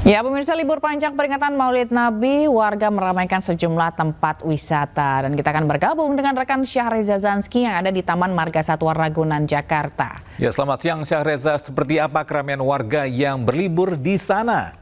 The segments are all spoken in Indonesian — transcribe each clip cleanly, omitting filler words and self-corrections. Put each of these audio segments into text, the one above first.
Ya, pemirsa, libur panjang peringatan Maulid Nabi, warga meramaikan sejumlah tempat wisata. Dan kita akan bergabung dengan rekan Syahreza Zanski yang ada di Taman Marga Satwa Ragunan, Jakarta. Ya, selamat siang Syahreza. Seperti apa keramaian warga yang berlibur di sana?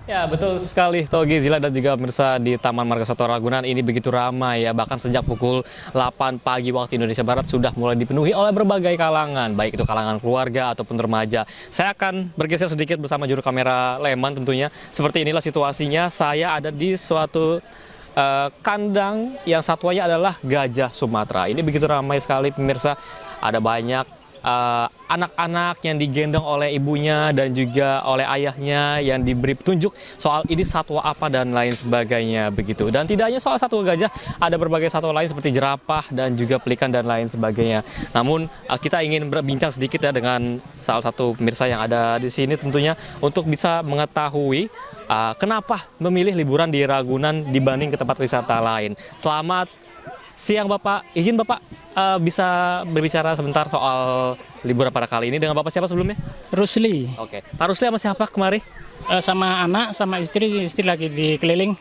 Ya, betul sekali Togi, Zila, dan juga pemirsa di Taman Marga Satwa Ragunan ini begitu ramai ya. Bahkan sejak pukul 8 pagi waktu Indonesia Barat sudah mulai dipenuhi oleh berbagai kalangan, baik itu kalangan keluarga ataupun remaja. Saya akan bergeser sedikit bersama juru kamera Leman tentunya. Seperti inilah situasinya, saya ada di suatu kandang yang satwanya adalah gajah Sumatera. Ini begitu ramai sekali pemirsa, ada banyak anak-anak yang digendong oleh ibunya dan juga oleh ayahnya yang diberi petunjuk soal ini satwa apa dan lain sebagainya begitu. Dan tidak hanya soal satwa gajah, ada berbagai satwa lain seperti jerapah dan juga pelikan dan lain sebagainya. Namun kita ingin berbincang sedikit ya dengan salah satu pemirsa yang ada di sini tentunya untuk bisa mengetahui kenapa memilih liburan di Ragunan dibanding ke tempat wisata lain. Selamat siang Bapak, izin Bapak bisa berbicara sebentar soal liburan pada kali ini dengan Bapak siapa sebelumnya? Rusli. Oke, Pak Rusli sama siapa kemari? Sama anak, sama istri lagi di keliling.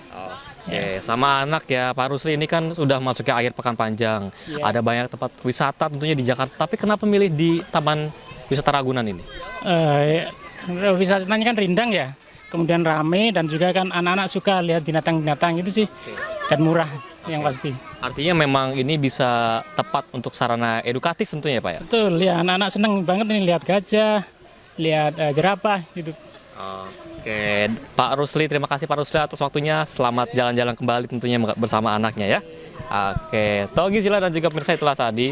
Oke, sama anak ya. Pak Rusli, ini kan sudah masuk ke akhir pekan panjang. Ya. Ada banyak tempat wisata tentunya di Jakarta, tapi kenapa milih di Taman Wisata Ragunan ini? Wisatanya kan rindang ya, kemudian rame dan juga kan anak-anak suka lihat binatang-binatang itu sih, dan murah yang pasti. Artinya memang ini bisa tepat untuk sarana edukatif tentunya Pak ya? Betul ya, anak-anak seneng banget nih lihat gajah, lihat jerapah gitu. Oke, Pak Rusli, terima kasih Pak Rusli atas waktunya. Selamat jalan-jalan kembali tentunya bersama anaknya ya. Oke, Togi, Zila, dan juga pemirsa, itulah tadi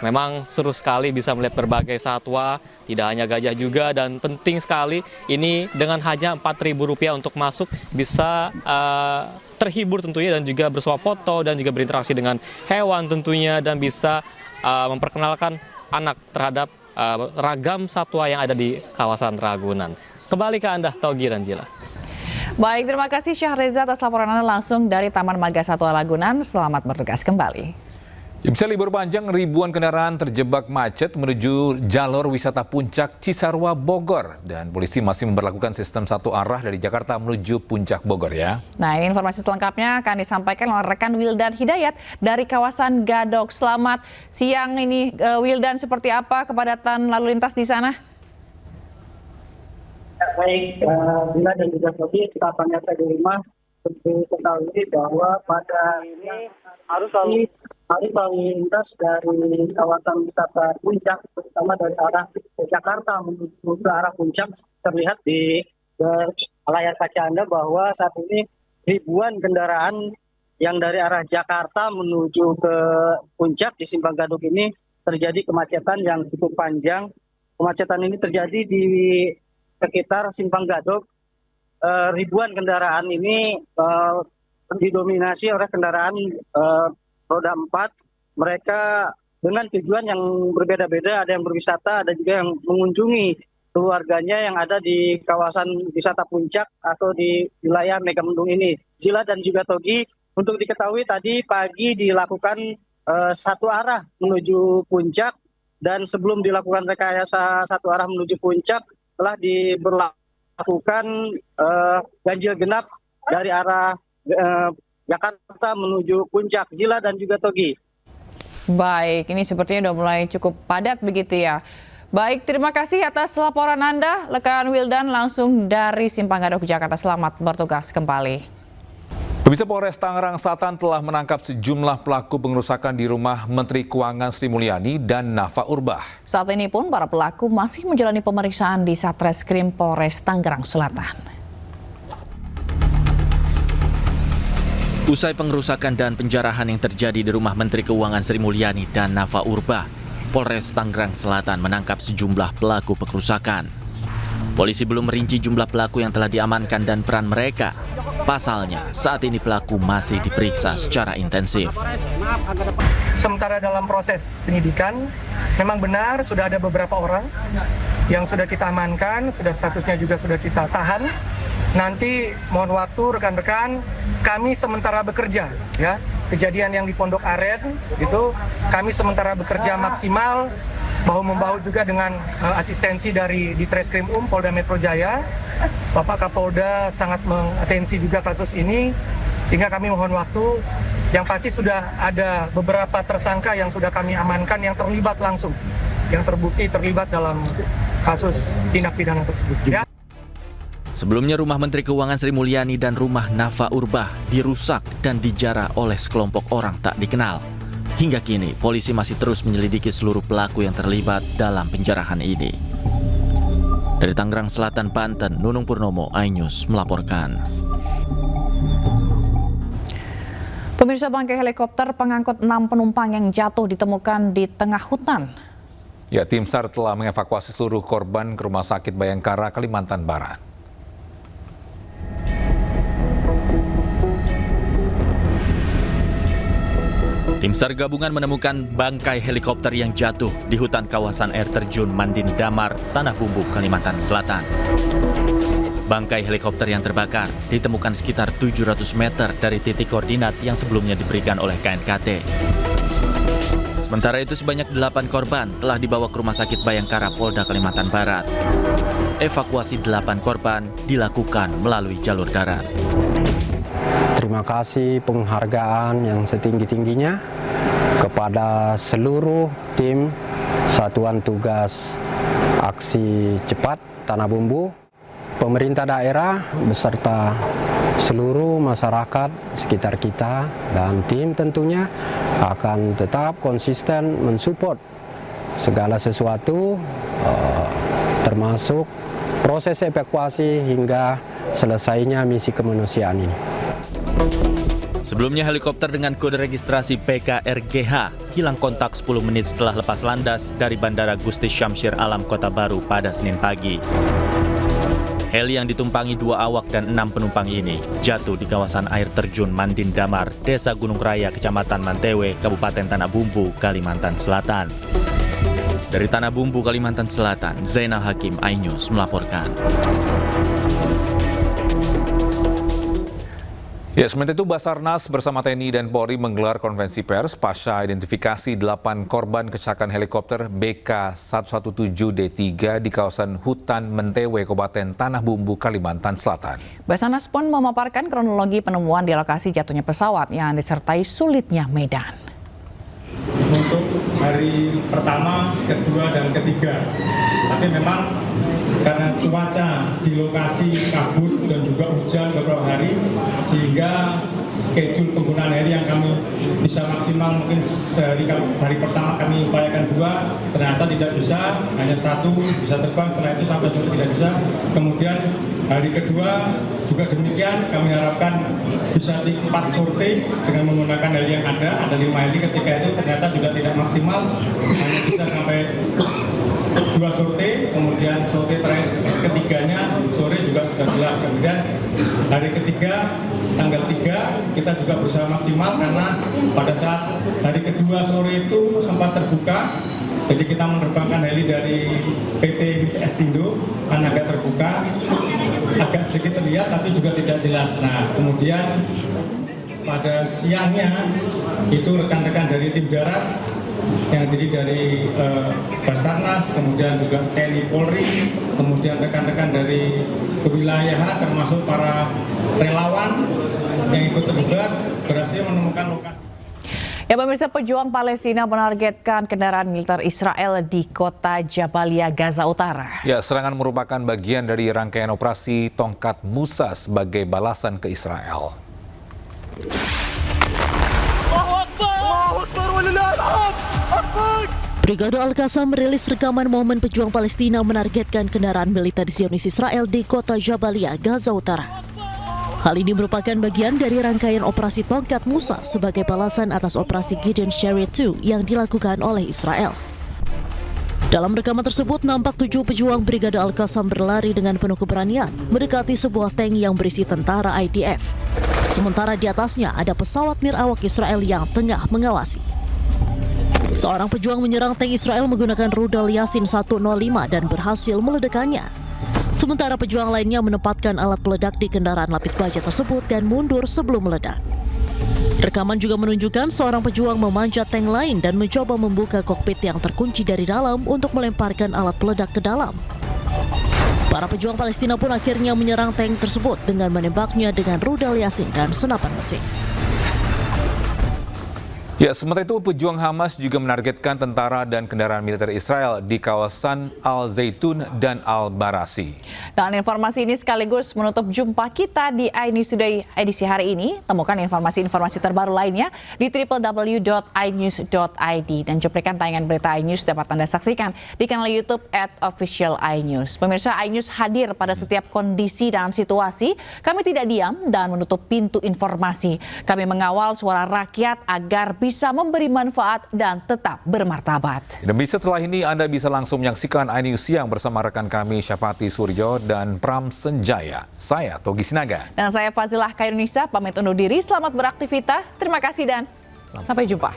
memang seru sekali bisa melihat berbagai satwa, tidak hanya gajah juga, dan penting sekali ini dengan hanya Rp4.000 untuk masuk bisa terhibur tentunya dan juga bersuah foto dan juga berinteraksi dengan hewan tentunya dan bisa memperkenalkan anak terhadap ragam satwa yang ada di kawasan Ragunan. Kembali ke Anda, Togi dan Zila. Baik, terima kasih Syahreza atas laporan Anda langsung dari Taman Marga Satwa Ragunan. Selamat bertugas kembali. Bisa libur panjang, ribuan kendaraan terjebak macet menuju jalur wisata Puncak Cisarua Bogor. Dan polisi masih memberlakukan sistem satu arah dari Jakarta menuju Puncak Bogor ya. Nah, ini informasi selengkapnya akan disampaikan oleh rekan Wildan Hidayat dari kawasan Gadok. Selamat siang ini Wildan, seperti apa kepadatan lalu lintas di sana? Baik, Bila dan juga Sobi, kita pemirsa di rumah untuk ketahui bahwa pada ini harus lalu lintas dari kawasan wisata Puncak, terutama dari arah Jakarta menuju ke arah Puncak, terlihat di layar kaca Anda bahwa saat ini ribuan kendaraan yang dari arah Jakarta menuju ke Puncak di Simpang Gadok ini terjadi kemacetan yang cukup panjang. Kemacetan ini terjadi di sekitar Simpang Gadok. Ribuan kendaraan ini didominasi oleh kendaraan roda 4. Mereka dengan tujuan yang berbeda-beda, ada yang berwisata, ada juga yang mengunjungi keluarganya yang ada di kawasan wisata Puncak atau di wilayah Megamendung ini. Zila dan juga Togi, untuk diketahui tadi pagi dilakukan satu arah menuju Puncak, dan sebelum dilakukan rekayasa satu arah menuju Puncak telah diberlakukan ganjil genap dari arah Jakarta menuju Puncak. Zila dan juga Togi. Baik, ini sepertinya sudah mulai cukup padat begitu ya. Baik, terima kasih atas laporan Anda, rekan Wildan langsung dari Simpang Gadok, Jakarta. Selamat bertugas kembali. Pemirsa, Polres Tangerang Selatan telah menangkap sejumlah pelaku pengerusakan di rumah Menteri Keuangan Sri Mulyani dan Nafa Urbah. Saat ini pun para pelaku masih menjalani pemeriksaan di Satreskrim Polres Tangerang Selatan. Usai pengerusakan dan penjarahan yang terjadi di rumah Menteri Keuangan Sri Mulyani dan Nafa Urbah, Polres Tangerang Selatan menangkap sejumlah pelaku pengerusakan. Polisi belum merinci jumlah pelaku yang telah diamankan dan peran mereka. Pasalnya, saat ini pelaku masih diperiksa secara intensif. Sementara dalam proses penyidikan, memang benar sudah ada beberapa orang yang sudah kita amankan, sudah statusnya juga sudah kita tahan. Nanti mohon waktu rekan-rekan, kami sementara bekerja ya. Kejadian yang di Pondok Aren itu kami sementara bekerja maksimal bahu-membahu juga dengan asistensi dari Ditreskrim Polda Metro Jaya Bapak Kapolda sangat mengatensi juga kasus ini, sehingga kami mohon waktu. Yang pasti sudah ada beberapa tersangka yang sudah kami amankan yang terlibat langsung, yang terbukti terlibat dalam kasus tindak pidana tersebut. Ya. Sebelumnya rumah Menteri Keuangan Sri Mulyani dan rumah Nafa Urbah dirusak dan dijarah oleh sekelompok orang tak dikenal. Hingga kini, polisi masih terus menyelidiki seluruh pelaku yang terlibat dalam penjarahan ini. Dari Tangerang Selatan, Banten, Nunung Purnomo, iNews melaporkan. Pemirsa, bangkai helikopter pengangkut 6 penumpang yang jatuh ditemukan di tengah hutan. Ya, tim SAR telah mengevakuasi seluruh korban ke Rumah Sakit Bayangkara, Kalimantan Barat. Tim SAR gabungan menemukan bangkai helikopter yang jatuh di hutan kawasan air terjun Mandin Damar, Tanah Bumbu, Kalimantan Selatan. Bangkai helikopter yang terbakar ditemukan sekitar 700 meter dari titik koordinat yang sebelumnya diberikan oleh KNKT. Sementara itu sebanyak 8 korban telah dibawa ke Rumah Sakit Bayangkara, Polda Kalimantan Barat. Evakuasi 8 korban dilakukan melalui jalur darat. Terima kasih penghargaan yang setinggi-tingginya kepada seluruh tim Satuan Tugas Aksi Cepat Tanah Bumbu, pemerintah daerah beserta seluruh masyarakat sekitar kita, dan tim tentunya akan tetap konsisten mensupport segala sesuatu termasuk proses evakuasi hingga selesainya misi kemanusiaan ini. Sebelumnya helikopter dengan kode registrasi PKRGH hilang kontak 10 menit setelah lepas landas dari Bandara Gusti Syamsir Alam Kota Baru pada Senin pagi. Heli yang ditumpangi 2 awak dan 6 penumpang ini jatuh di kawasan air terjun Mandin Damar, Desa Gunung Raya, Kecamatan Mantewe, Kabupaten Tanah Bumbu, Kalimantan Selatan. Dari Tanah Bumbu, Kalimantan Selatan, Zainal Hakim, iNews melaporkan. Ya, sementara itu Basarnas bersama TNI dan Polri menggelar konferensi pers pasca identifikasi 8 korban kecelakaan helikopter BK117D3 di kawasan hutan Mentewe, Kabupaten Tanah Bumbu, Kalimantan Selatan. Basarnas pun memaparkan kronologi penemuan di lokasi jatuhnya pesawat yang disertai sulitnya medan. Untuk hari pertama, kedua, dan ketiga, tapi memang karena cuaca di lokasi kabut dan juga hujan beberapa hari, sehingga schedule penggunaan heli yang kami bisa maksimal mungkin sehari hari pertama kami upayakan 2, ternyata tidak bisa, hanya 1 bisa terbang, setelah itu sampai sore tidak bisa. Kemudian hari kedua juga demikian, kami harapkan bisa di 4 sortie dengan menggunakan heli yang ada 5 heli. Ketika itu ternyata juga tidak maksimal, hanya bisa sampai 2 sortie, kemudian sortie terakhir ketiganya sore juga sudah gelap. Kemudian hari ketiga, tanggal 3, kita juga berusaha maksimal karena pada saat hari kedua sore itu sempat terbuka. Jadi kita menerbangkan heli dari PT WTS Tindo, kan agak terbuka, agak sedikit terlihat tapi juga tidak jelas. Nah, kemudian pada siangnya itu rekan-rekan dari tim darat yang terdiri dari Basarnas, kemudian juga TNI Polri, kemudian rekan-rekan dari kewilayahan termasuk para relawan yang ikut terlibat berhasil menemukan lokasi. Ya, pemirsa, pejuang Palestina menargetkan kendaraan militer Israel di kota Jabalia, Gaza Utara. Ya, serangan merupakan bagian dari rangkaian operasi Tongkat Musa sebagai balasan ke Israel. Brigade Al-Qassam merilis rekaman momen pejuang Palestina menargetkan kendaraan militer Zionis Israel di kota Jabalia, Gaza Utara. Hal ini merupakan bagian dari rangkaian operasi Tongkat Musa sebagai balasan atas operasi Gideon Chariot 2 yang dilakukan oleh Israel. Dalam rekaman tersebut, nampak 7 pejuang Brigade Al-Qassam berlari dengan penuh keberanian mendekati sebuah tank yang berisi tentara IDF. Sementara di atasnya ada pesawat nirawak Israel yang tengah mengawasi. Seorang pejuang menyerang tank Israel menggunakan rudal Yasin 105 dan berhasil meledakkannya. Sementara pejuang lainnya menempatkan alat peledak di kendaraan lapis baja tersebut dan mundur sebelum meledak. Rekaman juga menunjukkan seorang pejuang memanjat tank lain dan mencoba membuka kokpit yang terkunci dari dalam untuk melemparkan alat peledak ke dalam. Para pejuang Palestina pun akhirnya menyerang tank tersebut dengan menembaknya dengan rudal Yasin dan senapan mesin. Ya, sementara itu pejuang Hamas juga menargetkan tentara dan kendaraan militer Israel di kawasan Al-Zaitun dan Al-Barasi. Dan informasi ini sekaligus menutup jumpa kita di iNews Today edisi hari ini. Temukan informasi-informasi terbaru lainnya di www.inews.id. Dan cuplikan tayangan berita iNews dapat Anda saksikan di kanal YouTube @officialinews. Pemirsa, iNews hadir pada setiap kondisi dan situasi. Kami tidak diam dan menutup pintu informasi. Kami mengawal suara rakyat agar bisa memberi manfaat dan tetap bermartabat. Demi setelah ini Anda bisa langsung menyaksikan iNews Siang bersama rekan kami Syafati Suryo dan Pram Senjaya. Saya Togi Sinaga. Dan saya Fazilah Khairunisa, pamit undur diri. Selamat beraktivitas. Terima kasih dan sampai jumpa.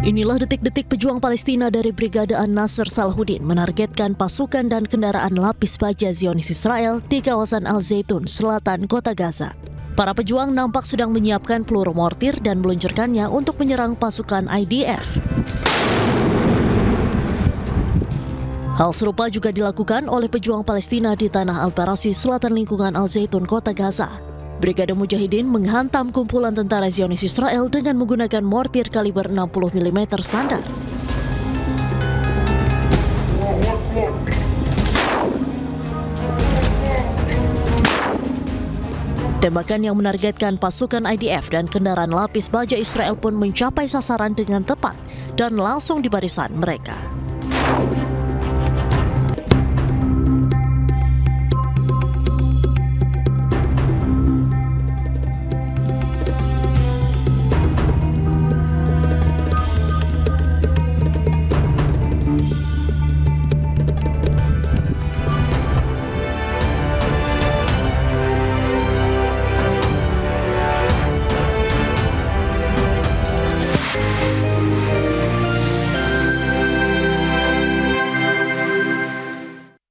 Inilah detik-detik pejuang Palestina dari Brigade An-Nasr Salahuddin menargetkan pasukan dan kendaraan lapis baja Zionis Israel di kawasan Al-Zaitun, selatan kota Gaza. Para pejuang nampak sedang menyiapkan peluru mortir dan meluncurkannya untuk menyerang pasukan IDF. Hal serupa juga dilakukan oleh pejuang Palestina di tanah Al-Barasi, selatan lingkungan Al-Zaitun, kota Gaza. Brigade Mujahidin menghantam kumpulan tentara Zionis Israel dengan menggunakan mortir kaliber 60 mm standar. Tembakan yang menargetkan pasukan IDF dan kendaraan lapis baja Israel pun mencapai sasaran dengan tepat dan langsung di barisan mereka.